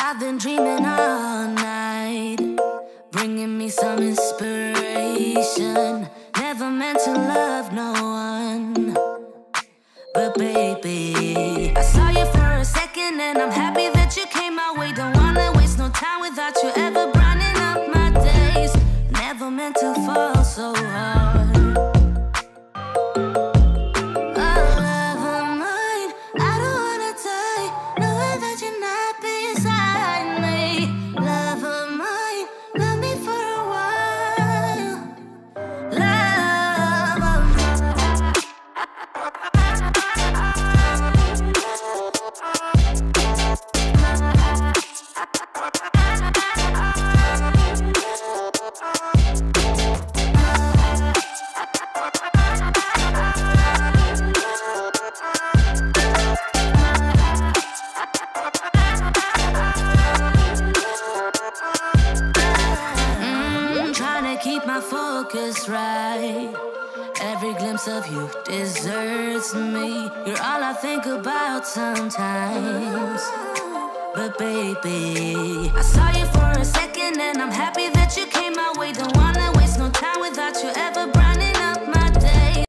I've been dreaming all night, bringing me some inspiration. Never meant to love no one, but baby, I saw you for a second and I'm happy that you came my way. Don't wanna waste no time without you ever brightening up my days. Never meant to fall so hard. Right, every glimpse of you deserts me. You're all I think about sometimes. But baby, I saw you for a